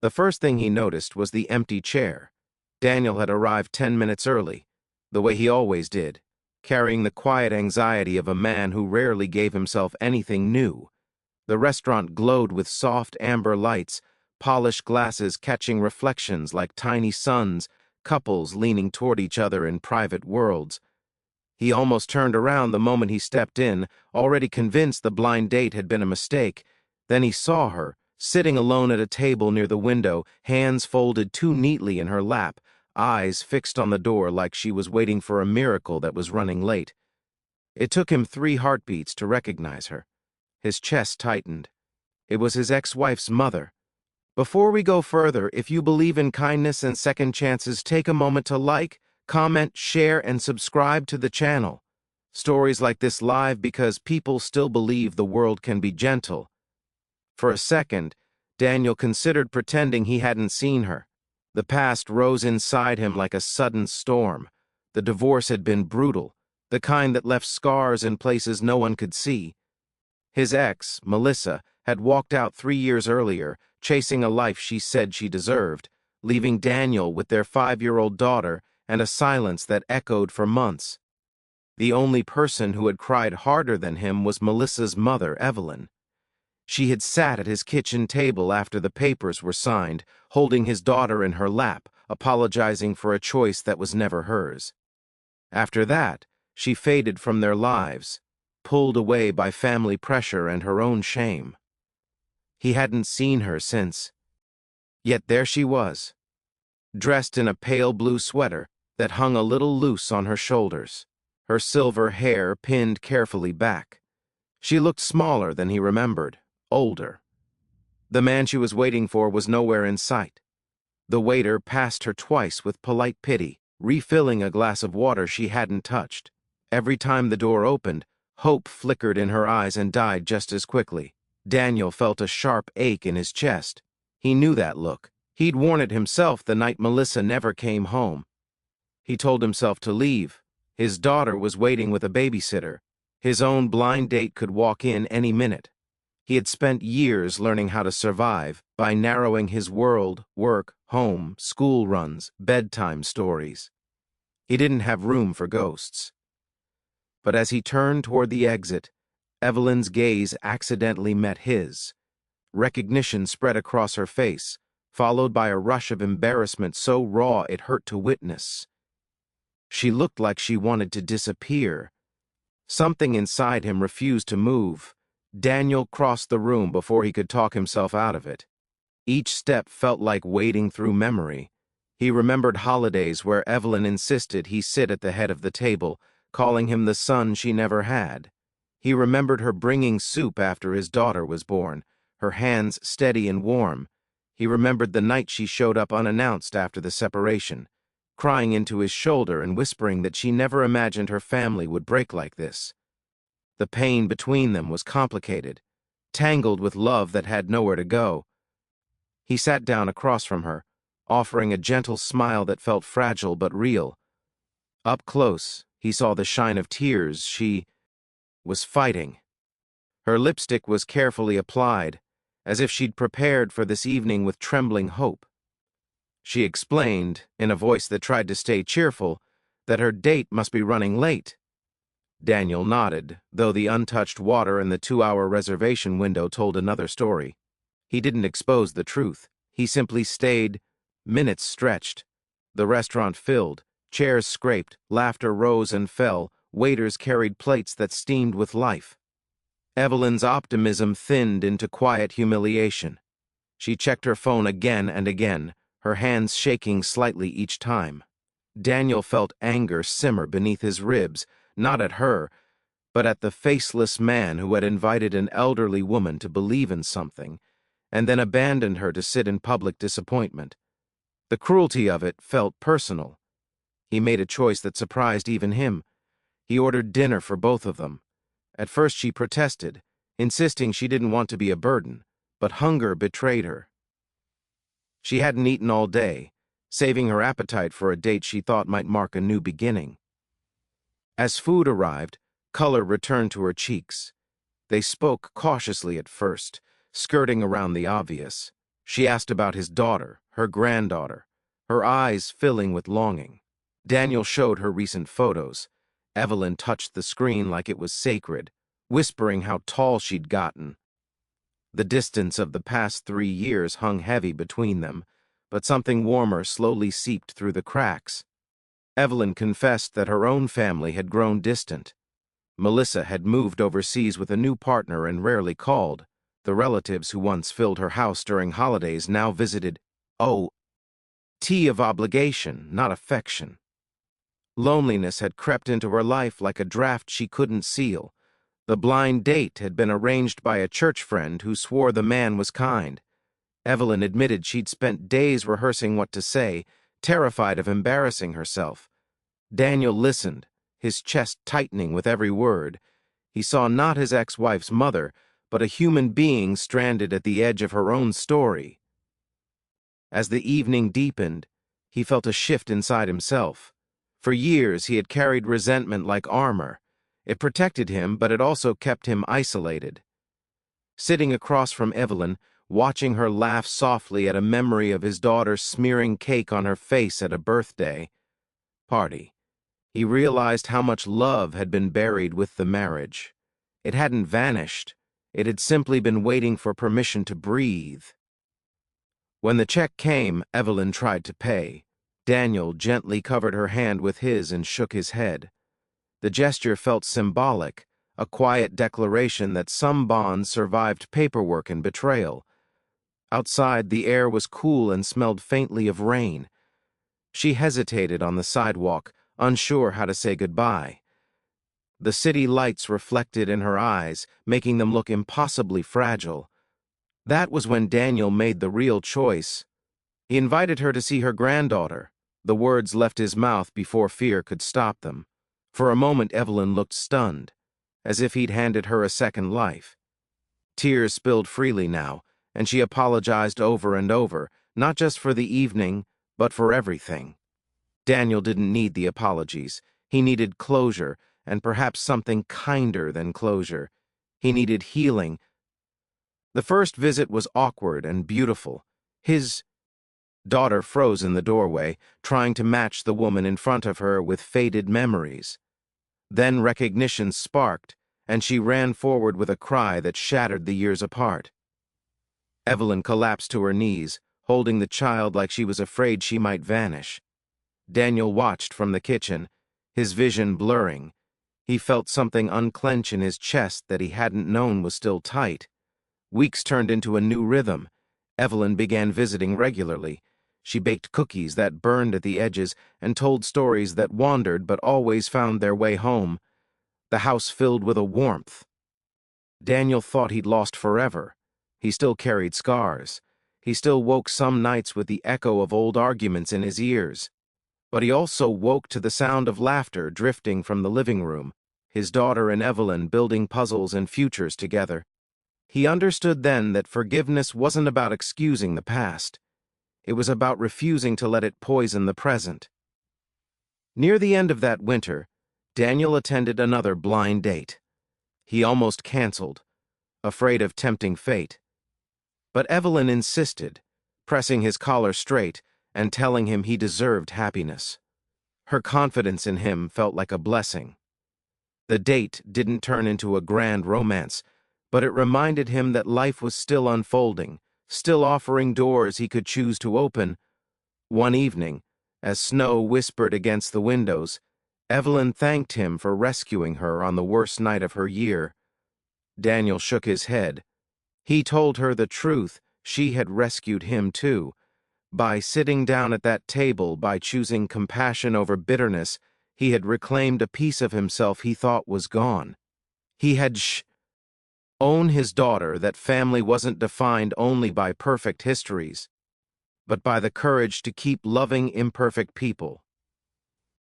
The first thing he noticed was the empty chair. Daniel had arrived 10 minutes early, the way he always did, carrying the quiet anxiety of a man who rarely gave himself anything new. The restaurant glowed with soft amber lights, polished glasses catching reflections like tiny suns, couples leaning toward each other in private worlds. He almost turned around the moment he stepped in, already convinced the blind date had been a mistake. Then he saw her, sitting alone at a table near the window, hands folded too neatly in her lap, eyes fixed on the door like she was waiting for a miracle that was running late. It took him 3 heartbeats to recognize her. His chest tightened. It was his ex-wife's mother. Before we go further, if you believe in kindness and second chances, take a moment to like, comment, share, and subscribe to the channel. Stories like this live because people still believe the world can be gentle. For a second, Daniel considered pretending he hadn't seen her. The past rose inside him like a sudden storm. The divorce had been brutal, the kind that left scars in places no one could see. His ex, Melissa, had walked out 3 years earlier, chasing a life she said she deserved, leaving Daniel with their 5-year-old daughter and a silence that echoed for months. The only person who had cried harder than him was Melissa's mother, Evelyn. She had sat at his kitchen table after the papers were signed, holding his daughter in her lap, apologizing for a choice that was never hers. After that, she faded from their lives, pulled away by family pressure and her own shame. He hadn't seen her since. Yet there she was, dressed in a pale blue sweater that hung a little loose on her shoulders, her silver hair pinned carefully back. She looked smaller than he remembered, older. The man she was waiting for was nowhere in sight. The waiter passed her twice with polite pity, refilling a glass of water she hadn't touched. Every time the door opened, hope flickered in her eyes and died just as quickly. Daniel felt a sharp ache in his chest. He knew that look. He'd worn it himself the night Melissa never came home. He told himself to leave. His daughter was waiting with a babysitter. His own blind date could walk in any minute. He had spent years learning how to survive by narrowing his world, work, home, school runs, bedtime stories. He didn't have room for ghosts. But as he turned toward the exit, Evelyn's gaze accidentally met his. Recognition spread across her face, followed by a rush of embarrassment so raw it hurt to witness. She looked like she wanted to disappear. Something inside him refused to move. Daniel crossed the room before he could talk himself out of it. Each step felt like wading through memory. He remembered holidays where Evelyn insisted he sit at the head of the table, calling him the son she never had. He remembered her bringing soup after his daughter was born, her hands steady and warm. He remembered the night she showed up unannounced after the separation, crying into his shoulder and whispering that she never imagined her family would break like this. The pain between them was complicated, tangled with love that had nowhere to go. He sat down across from her, offering a gentle smile that felt fragile but real. Up close, he saw the shine of tears she was fighting. Her lipstick was carefully applied, as if she'd prepared for this evening with trembling hope. She explained, in a voice that tried to stay cheerful, that her date must be running late. Daniel nodded, though the untouched water and the 2-hour reservation window told another story. He didn't expose the truth. He simply stayed. Minutes stretched. The restaurant filled. Chairs scraped. Laughter rose and fell. Waiters carried plates that steamed with life. Evelyn's optimism thinned into quiet humiliation. She checked her phone again and again, her hands shaking slightly each time. Daniel felt anger simmer beneath his ribs, not at her, but at the faceless man who had invited an elderly woman to believe in something, and then abandoned her to sit in public disappointment. The cruelty of it felt personal. He made a choice that surprised even him. He ordered dinner for both of them. At first she protested, insisting she didn't want to be a burden, but hunger betrayed her. She hadn't eaten all day, saving her appetite for a date she thought might mark a new beginning. As food arrived, color returned to her cheeks. They spoke cautiously at first, skirting around the obvious. She asked about his daughter, her granddaughter, her eyes filling with longing. Daniel showed her recent photos. Evelyn touched the screen like it was sacred, whispering how tall she'd gotten. The distance of the past 3 years hung heavy between them, but something warmer slowly seeped through the cracks. Evelyn confessed that her own family had grown distant. Melissa had moved overseas with a new partner and rarely called. The relatives who once filled her house during holidays now visited, tea of obligation, not affection. Loneliness had crept into her life like a draft she couldn't seal. The blind date had been arranged by a church friend who swore the man was kind. Evelyn admitted she'd spent days rehearsing what to say, terrified of embarrassing herself. Daniel listened, his chest tightening with every word. He saw not his ex-wife's mother, but a human being stranded at the edge of her own story. As the evening deepened, he felt a shift inside himself. For years he had carried resentment like armor. It protected him, but it also kept him isolated. Sitting across from Evelyn, watching her laugh softly at a memory of his daughter smearing cake on her face at a birthday party, he realized how much love had been buried with the marriage. It hadn't vanished. It had simply been waiting for permission to breathe. When the check came, Evelyn tried to pay. Daniel gently covered her hand with his and shook his head. The gesture felt symbolic, a quiet declaration that some bonds survived paperwork and betrayal. Outside, the air was cool and smelled faintly of rain. She hesitated on the sidewalk, unsure how to say goodbye. The city lights reflected in her eyes, making them look impossibly fragile. That was when Daniel made the real choice. He invited her to see her granddaughter. The words left his mouth before fear could stop them. For a moment, Evelyn looked stunned, as if he'd handed her a second life. Tears spilled freely now, and she apologized over and over, not just for the evening, but for everything. Daniel didn't need the apologies. He needed closure, and perhaps something kinder than closure. He needed healing. The first visit was awkward and beautiful. His daughter froze in the doorway, trying to match the woman in front of her with faded memories. Then recognition sparked, and she ran forward with a cry that shattered the years apart. Evelyn collapsed to her knees, holding the child like she was afraid she might vanish. Daniel watched from the kitchen, his vision blurring. He felt something unclench in his chest that he hadn't known was still tight. Weeks turned into a new rhythm. Evelyn began visiting regularly. She baked cookies that burned at the edges and told stories that wandered but always found their way home. The house filled with a warmth. Daniel thought he'd lost forever. He still carried scars. He still woke some nights with the echo of old arguments in his ears. But he also woke to the sound of laughter drifting from the living room, his daughter and Evelyn building puzzles and futures together. He understood then that forgiveness wasn't about excusing the past. It was about refusing to let it poison the present. Near the end of that winter, Daniel attended another blind date. He almost canceled, afraid of tempting fate. But Evelyn insisted, pressing his collar straight and telling him he deserved happiness. Her confidence in him felt like a blessing. The date didn't turn into a grand romance, but it reminded him that life was still unfolding, still offering doors he could choose to open. One evening, as snow whispered against the windows, Evelyn thanked him for rescuing her on the worst night of her year. Daniel shook his head. He told her the truth. She had rescued him too. By sitting down at that table, by choosing compassion over bitterness, he had reclaimed a piece of himself he thought was gone. He had shown his daughter that family wasn't defined only by perfect histories, but by the courage to keep loving imperfect people.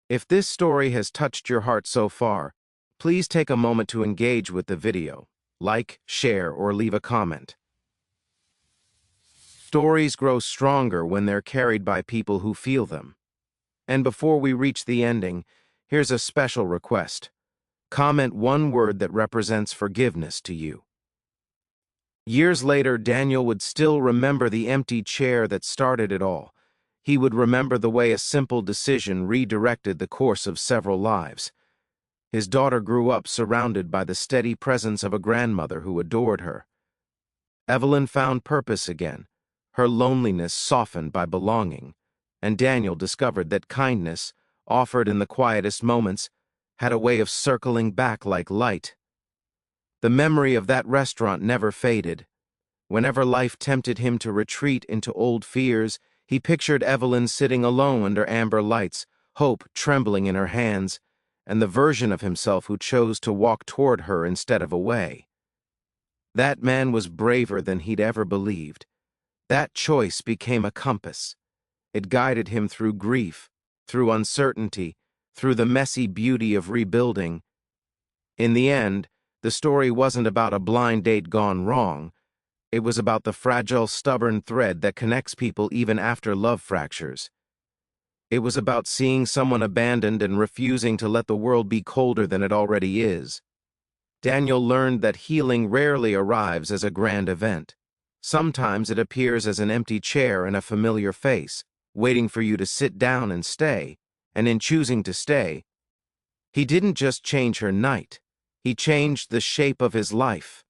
If this story has touched your heart so far, please take a moment to engage with the video. Like, share, or leave a comment. Stories grow stronger when they're carried by people who feel them. And before we reach the ending, here's a special request. Comment one word that represents forgiveness to you. Years later, Daniel would still remember the empty chair that started it all. He would remember the way a simple decision redirected the course of several lives. His daughter grew up surrounded by the steady presence of a grandmother who adored her. Evelyn found purpose again, her loneliness softened by belonging, and Daniel discovered that kindness, offered in the quietest moments, had a way of circling back like light. The memory of that restaurant never faded. Whenever life tempted him to retreat into old fears, he pictured Evelyn sitting alone under amber lights, hope trembling in her hands, and the version of himself who chose to walk toward her instead of away. That man was braver than he'd ever believed. That choice became a compass. It guided him through grief, through uncertainty, through the messy beauty of rebuilding. In the end, the story wasn't about a blind date gone wrong. It was about the fragile, stubborn thread that connects people even after love fractures. It was about seeing someone abandoned and refusing to let the world be colder than it already is. Daniel learned that healing rarely arrives as a grand event. Sometimes it appears as an empty chair and a familiar face, waiting for you to sit down and stay, and in choosing to stay, he didn't just change her night, he changed the shape of his life.